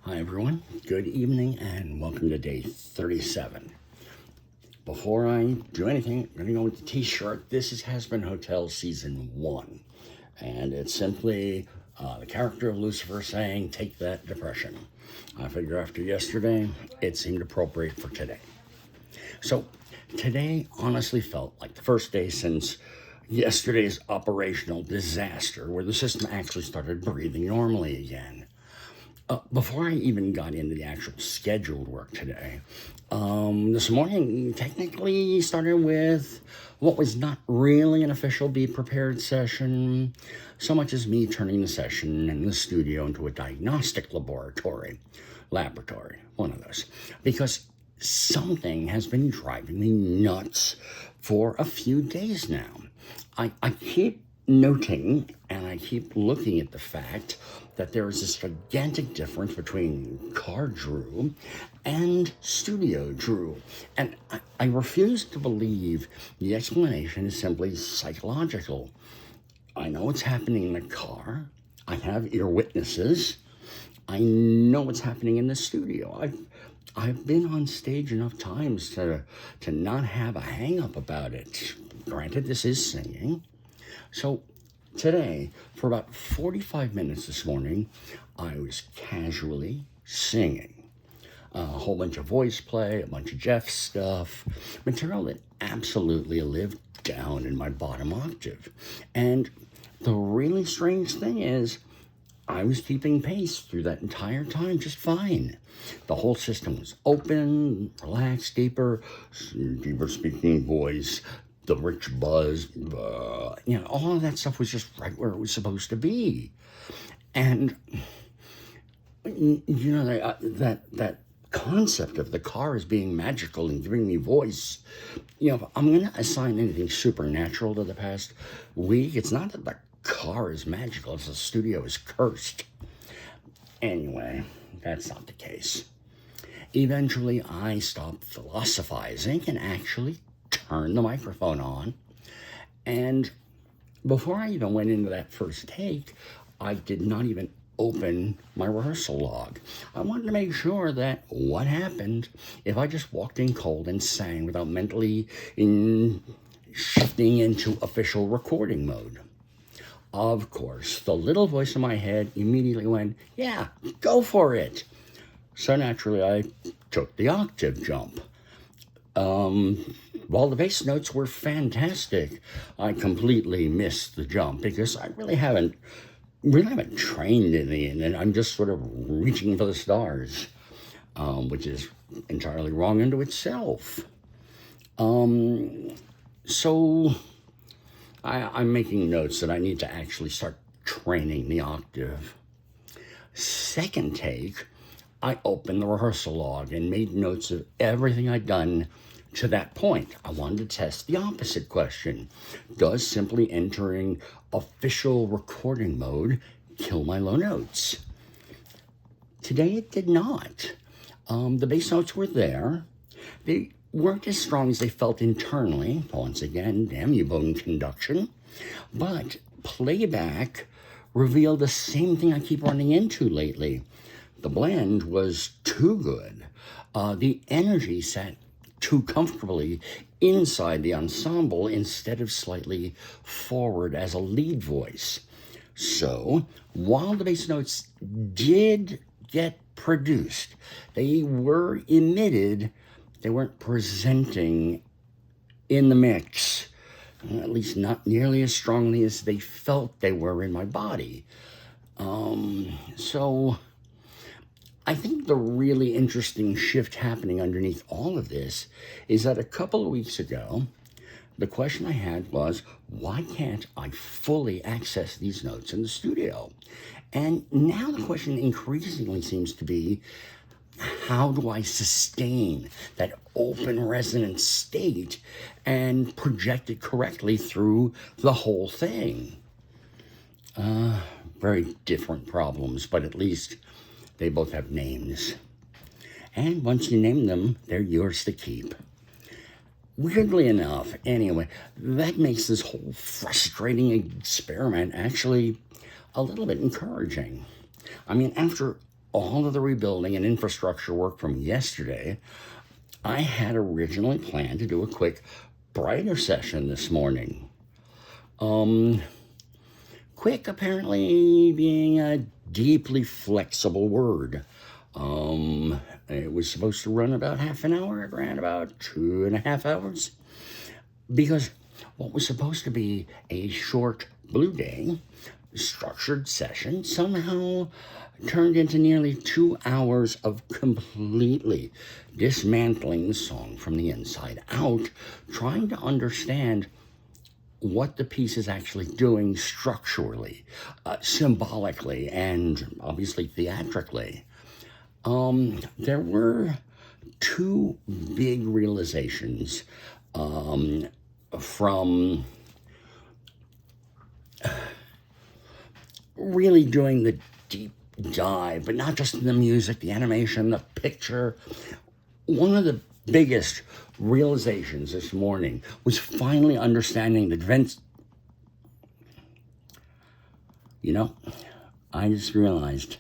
Hi everyone, good evening and welcome to day 37. Before I do anything, I'm going to go with the t-shirt. This is Has Been Hotel Season 1. And it's simply the character of Lucifer saying, take that depression. I figure after yesterday, it seemed appropriate for today. So today honestly felt like the first day since yesterday's operational disaster where the system actually started breathing normally again. Before I even got into the actual scheduled work today, this morning technically started with what was not really an official Be Prepared session, so much as me turning the session in the studio into a diagnostic laboratory, one of those, because something has been driving me nuts for a few days now. I keep noting and I keep looking at the fact that there is this gigantic difference between car Drew and studio Drew. And I refuse to believe the explanation is simply psychological. I know what's happening in the car. I have ear witnesses. I know what's happening in the studio. I've been on stage enough times to not have a hang-up about it. Granted, this is singing. So today, for about 45 minutes this morning, I was casually singing. A whole bunch of voice play, a bunch of Jeff stuff, material that absolutely lived down in my bottom octave. And the really strange thing is, I was keeping pace through that entire time just fine. The whole system was open, relaxed, deeper speaking voice, the rich buzz, all of that stuff was just right where it was supposed to be. And, that concept of the car as being magical and giving me voice, if I'm going to assign anything supernatural to the past week, it's not that the car is magical, it's the studio is cursed. Anyway, that's not the case. Eventually, I stopped philosophizing and actually turned the microphone on. And before I even went into that first take, I did not even open my rehearsal log. I wanted to make sure that what happened if I just walked in cold and sang without mentally shifting into official recording mode. Of course, the little voice in my head immediately went, yeah, go for it. So naturally, I took the octave jump. While the bass notes were fantastic, I completely missed the jump because I really haven't trained any, and I'm just sort of reaching for the stars, which is entirely wrong unto itself. So I'm making notes that I need to actually start training the octave. Second take, I opened the rehearsal log and made notes of everything I'd done to that point. I wanted to test the opposite question. Does simply entering official recording mode kill my low notes? Today it did not. The bass notes were there. They weren't as strong as they felt internally. Once again, damn you, bone conduction. But playback revealed the same thing I keep running into lately. The blend was too good. The energy sat too comfortably inside the ensemble instead of slightly forward as a lead voice. So, while the bass notes did get produced, they were emitted, they weren't presenting in the mix, at least not nearly as strongly as they felt they were in my body. So I think the really interesting shift happening underneath all of this is that a couple of weeks ago, the question I had was, why can't I fully access these notes in the studio? And now the question increasingly seems to be, how do I sustain that open resonant state and project it correctly through the whole thing? Very different problems, but at least they both have names. And once you name them, they're yours to keep. Weirdly enough, anyway, that makes this whole frustrating experiment actually a little bit encouraging. I mean, after all of the rebuilding and infrastructure work from yesterday, I had originally planned to do a quick Brighter session this morning. Quick apparently being a deeply flexible word. It was supposed to run about half an hour. It ran about 2.5 hours. Because what was supposed to be a short blue day, structured session, somehow turned into nearly 2 hours of completely dismantling the song from the inside out, trying to understand what the piece is actually doing structurally, symbolically, and obviously theatrically. There were two big realizations from really doing the deep dive, but not just in the music, the animation, the picture. One of the biggest realizations this morning was finally understanding that I just realized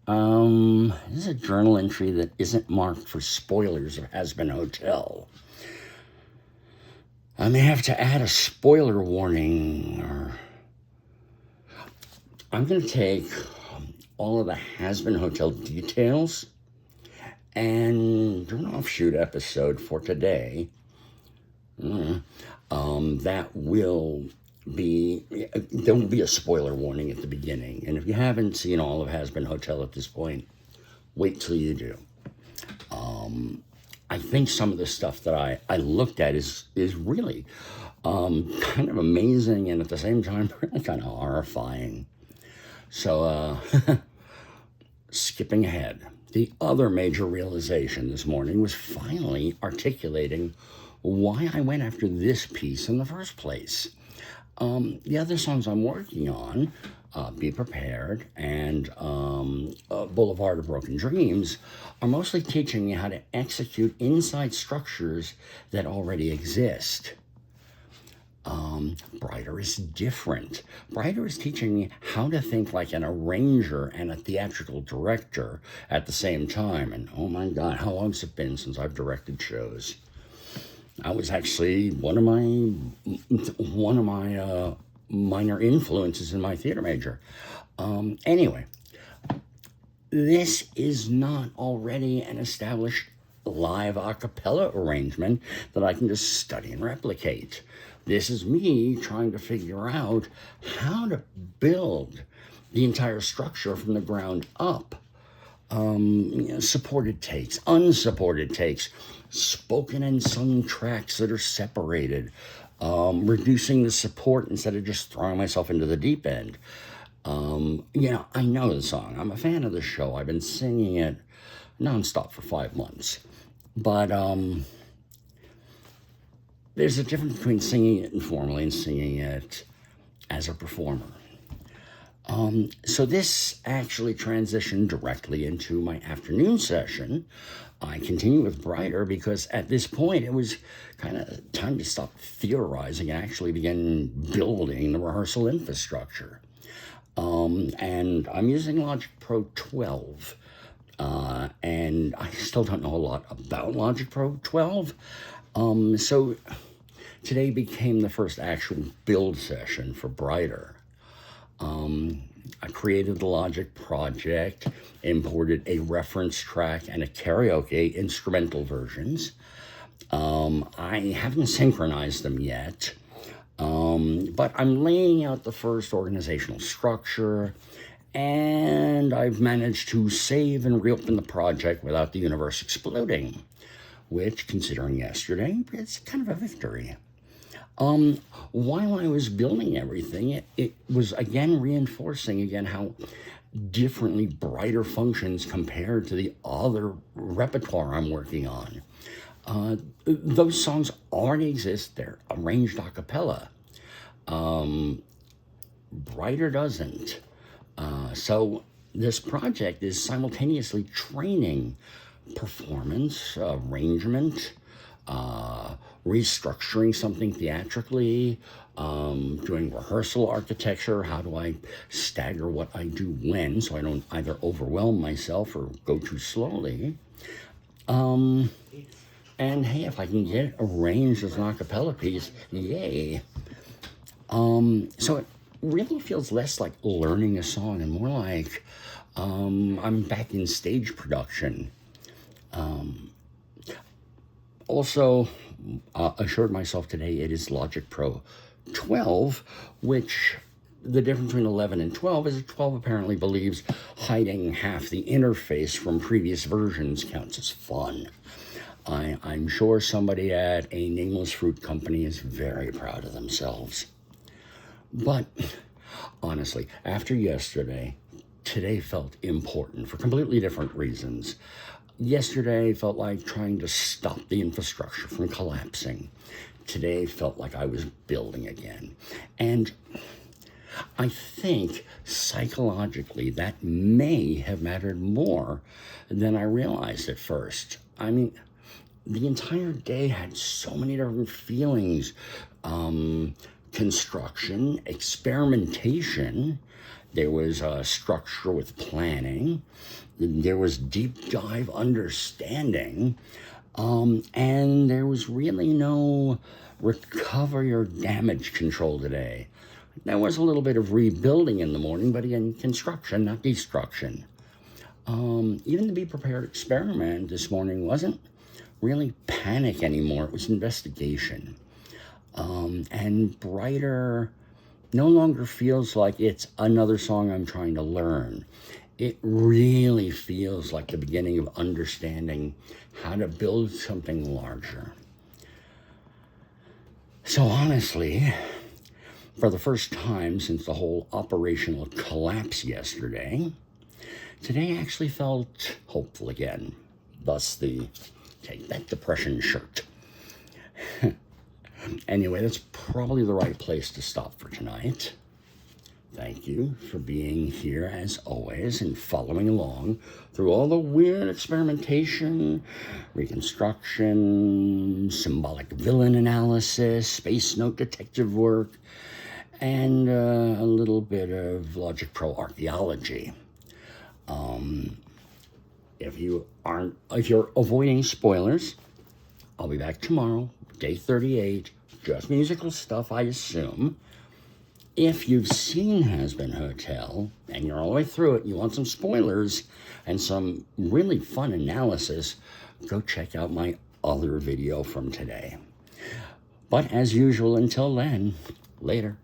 this is a journal entry that isn't marked for spoilers of Has Been Hotel. I may have to add a spoiler warning, or I'm going to take all of the Has Been Hotel details and do an offshoot episode for today. That will be, there will be a spoiler warning at the beginning. And if you haven't seen all of Has Been Hotel at this point, wait till you do. I think some of the stuff that I looked at is really kind of amazing and at the same time really kind of horrifying. So skipping ahead, the other major realization this morning was finally articulating why I went after this piece in the first place. The other songs I'm working on, Be Prepared and Boulevard of Broken Dreams, are mostly teaching me how to execute inside structures that already exist. Brighter is different. Brighter is teaching me how to think like an arranger and a theatrical director at the same time. And oh my God, how long has it been since I've directed shows? I was actually one of my minor influences in my theater major. Anyway, this is not already an established live a cappella arrangement that I can just study and replicate. This is me trying to figure out how to build the entire structure from the ground up. Supported takes, unsupported takes, spoken and sung tracks that are separated, reducing the support instead of just throwing myself into the deep end. I know the song. I'm a fan of the show. I've been singing it nonstop for 5 months. But there's a difference between singing it informally and singing it as a performer. So this actually transitioned directly into my afternoon session. I continue with Brighter because at this point it was kind of time to stop theorizing and actually begin building the rehearsal infrastructure. And I'm using Logic Pro 12. And I still don't know a lot about Logic Pro 12. So today became the first actual build session for Brighter. I created the Logic project, imported a reference track and a karaoke instrumental versions. I haven't synchronized them yet, but I'm laying out the first organizational structure, and I've managed to save and reopen the project without the universe exploding, which, considering yesterday, it's kind of a victory. While I was building everything, it was again reinforcing how differently Brighter functions compared to the other repertoire I'm working on. Those songs already exist. They're arranged a cappella. Brighter doesn't. So this project is simultaneously training performance, arrangement, restructuring something theatrically, doing rehearsal architecture. How do I stagger what I do when, so I don't either overwhelm myself or go too slowly? And hey, if I can get it arranged as an a cappella piece, yay. So it really feels less like learning a song and more like I'm back in stage production. Also, assured myself today it is Logic Pro 12, which the difference between 11 and 12 is 12 apparently believes hiding half the interface from previous versions counts as fun. I'm sure somebody at a nameless fruit company is very proud of themselves. But honestly, after yesterday, today felt important for completely different reasons. Yesterday felt like trying to stop the infrastructure from collapsing. Today felt like I was building again. And I think psychologically that may have mattered more than I realized at first. I mean, the entire day had so many different feelings. Construction, experimentation, there was structure with planning, there was deep dive understanding, and there was really no recovery or damage control today. There was a little bit of rebuilding in the morning, but again, construction, not destruction. Even the Be Prepared experiment this morning wasn't really panic anymore, it was investigation. And Brighter no longer feels like it's another song I'm trying to learn. It really feels like the beginning of understanding how to build something larger. So honestly, for the first time since the whole operational collapse yesterday, today actually felt hopeful again. Thus the take that depression shirt. Anyway, that's probably the right place to stop for tonight. Thank you for being here as always and following along through all the weird experimentation, reconstruction, symbolic villain analysis, space note detective work, and a little bit of Logic Pro archaeology. If you're avoiding spoilers, I'll be back tomorrow, day 38, just musical stuff, I assume. If you've seen Has Been Hotel, and you're all the way through it, you want some spoilers and some really fun analysis, go check out my other video from today. But as usual, until then, later.